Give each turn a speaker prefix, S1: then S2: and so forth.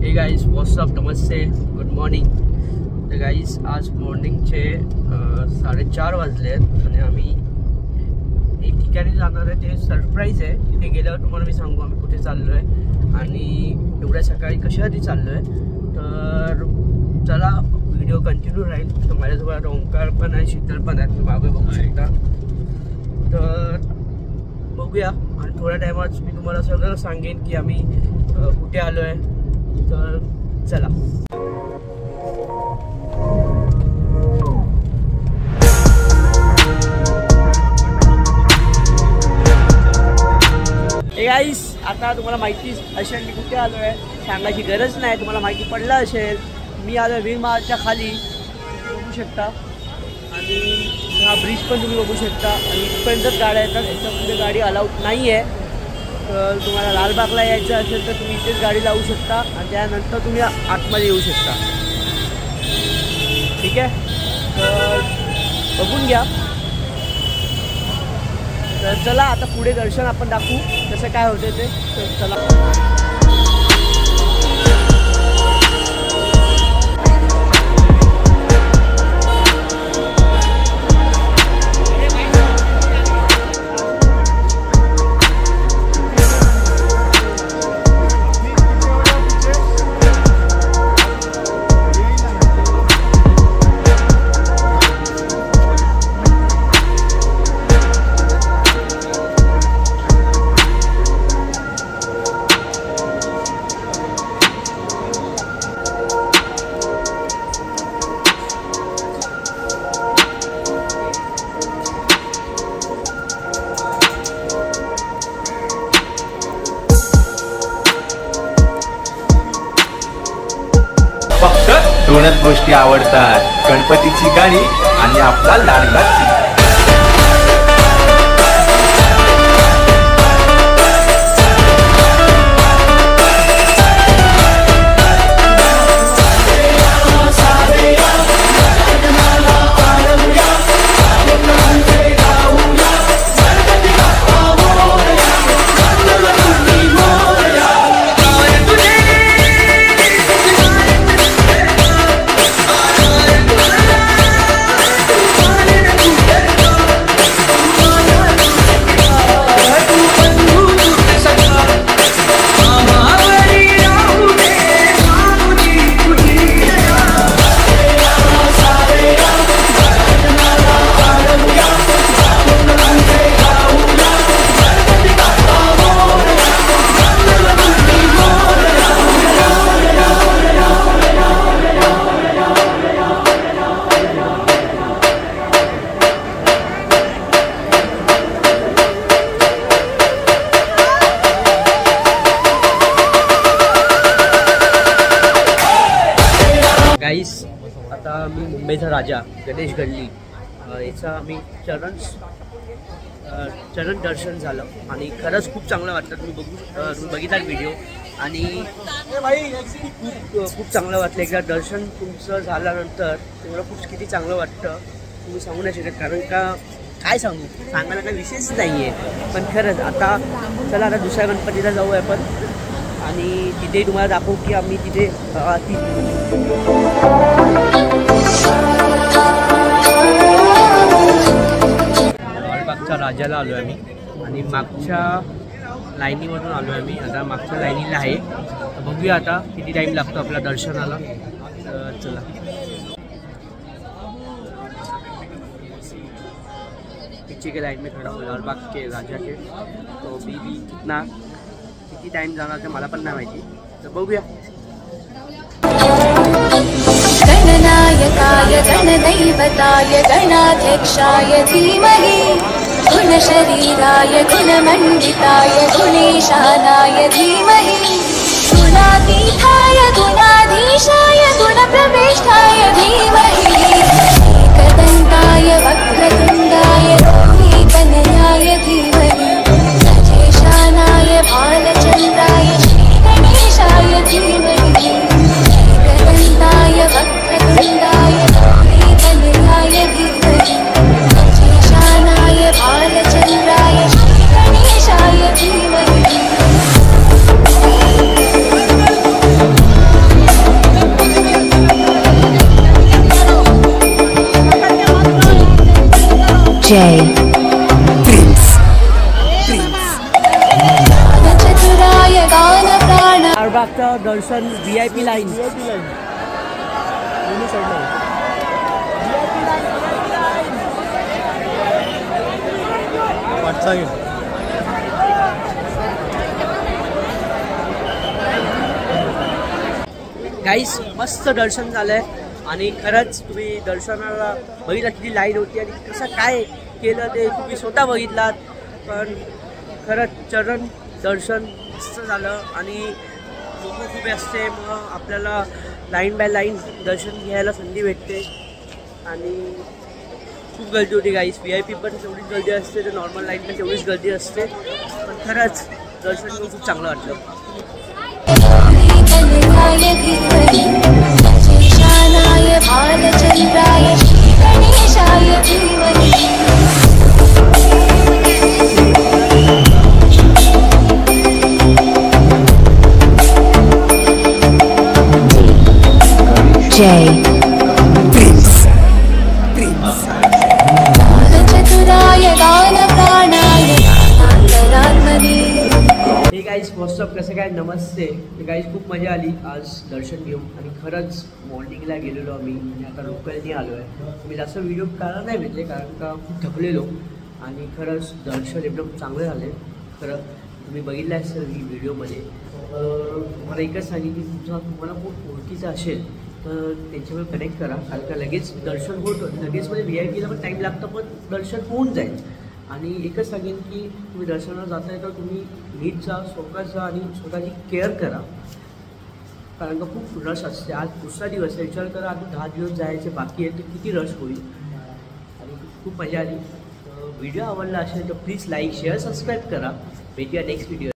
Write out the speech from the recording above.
S1: हे guys WhatsApp नमस्ते good morning. तर guys आज मॉर्निंगचे 4:30 वाजले आहेत आणि आम्ही एक ठिकाणी जाणार आहे. ते सरप्राईज आहे. तिथे गेल्यावर तुम्हाला मी सांगू आम्ही कुठे चाललो आहे आणि एवढ्या सकाळी कशासाठी चाललो आहे. तर चला व्हिडिओ कंटिन्यू राहील. तर माझ्यासोबत ओंकार पण आहे, शीतल पण आहे, तुम्ही मागे बघू शकता. तर बघूया आणि थोड्या टायमात मी तुम्हाला सगळं सांगेन की आम्ही कुठे आलो आहे. तर चला. हे गाईस आता तुम्हाला माहिती असेल मी कुठे आलो आहे, सांगायची गरज नाही, तुम्हाला माहिती पडलं असेल. मी आलो वीर महालच्या खाली बघू शकता आणि हा ब्रिज पण तुम्ही बघू शकता आणि इथपर्यंतच गाड्या येतात. याच्यापुढे गाडी अलाउड नाही आहे. तर तुम्हाला लालबागला यायचं असेल तर तुम्ही इथेच गाडी लावू शकता आणि त्यानंतर तुम्ही आतमध्ये येऊ शकता. ठीक आहे, तर बघून घ्या. तर चला आता पुढे दर्शन आपण दाखवू कसं काय होते ते. तर चला.
S2: फक्त दोनच गोष्टी आवडतात, गणपतीची गाणी आणि आपला लाडका.
S1: गाईस आता मी मुंबईचा राजा गणेश गल्ली याचा आम्ही चरण दर्शन झालं आणि खरंच खूप चांगलं वाटतं. तुम्ही बघितला व्हिडिओ आणि खूप चांगलं वाटलं. एकदा दर्शन तुमचं झाल्यानंतर तुम्हाला खूप किती चांगलं वाटतं तुम्ही सांगू नाही शकत. कारण का काय सांगू, सांगायला काही विशेष नाही आहे. पण खरंच आता चला आता दुसऱ्या गणपतीला जाऊ आपण आणि तिथे तुम्हाला दाखवू की आम्ही तिथे लालबागच्या राजाला आलो आहे आम्ही आणि मागच्या लाईनीमधून आलो आहे मी. आता मागच्या लाईनीला आहे. तर बघूया आता किती टाईम लागतो आपल्या दर्शनाला. तर चला. पीछे के लाइन में खड़ा हूँ लालबाग के राजा के. तो अभी भी किती टाइम जाणार ते मला पण नाही माहिती. तर बघूया.
S3: गणनायकाय गणदैवताय गणाध्यक्षाय धीमहि गुणशरीराय गुणमण्डिताय गुणेशानाय धीमहि गुणातीताय गुणाधीशाय गुणप्रविष्टाय धीमहि एकदन्ताय वक्रतुण्डाय धीमहि धीमहि गजेशानाय भालचन्द्राय श्रीगणेशाय धीमहि एकदन्ताय वक्रतुण्डाय धीमहि गजेशानाय भालचन्द्राय श्रीगणेशाय धीमहि. चतुराय गान प्राण
S1: लालबागचं दर्शन VIP लाईन. गाईस मस्त दर्शन झालंय आणि खरंच तुम्ही दर्शनाला बघितलं किती लाईन होती आणि कसं काय केलं ते तुम्ही स्वतः बघितलात. पण खरंच चरण दर्शन मस्त झालं आणि लोक खूप असते, मग आपल्याला लाईन बाय लाईन दर्शन घ्यायला संधी भेटते. आणि खूप गर्दी होती गाईस. VIP पण तेवढीच गर्दी असते, तर नॉर्मल लाईन पण तेवढीच गर्दी असते. पण खरंच दर्शन घेऊन खूप चांगलं वाटलं.
S3: शानाय भालचंद्राय गणेशाय धीमहि चतुराय गान प्राणाय अंतरात्मने.
S1: हे गाईज व्हॉट्सअप कसं काय नमस्ते. गाईज खूप मजा आली आज दर्शन घेऊन आणि खरंच मॉर्निंगला गेलेलो आम्ही आणि आता लोकलनी आलो आहे. मी जास्त व्हिडिओ काढायला नाही भेटले कारण का खूप थकलेलो आणि खरंच दर्शन एकदम चांगलं झाले. खरं तुम्ही बघितलं असेल ही व्हिडिओमध्ये. मला एकच सांगेन की तुम्हाला खूप ओळखीचं असेल तर त्यांच्यावर कनेक्ट करा, कारण का लगेच दर्शन होतं. लगेच म्हणजे VIPला पण टाईम लागतं, पण दर्शन होऊन जाईल. आणि एकच सांगेन की तुम्ही दर्शनाला जाताय तर तुम्ही नीट जा, स्वतःचा आणि स्वतःची केअर करा, कारण का खूप रश असते. आज दुसरा दिवस आहे, विचार करा अजून 10 दिवस जायचे बाकी आहे तर किती रश होईल. आणि खूप मजा आली. व्हिडिओ आवडला असेल तर प्लीज लाईक शेअर सबस्क्राईब करा. भेटूया नेक्स्ट व्हिडिओ.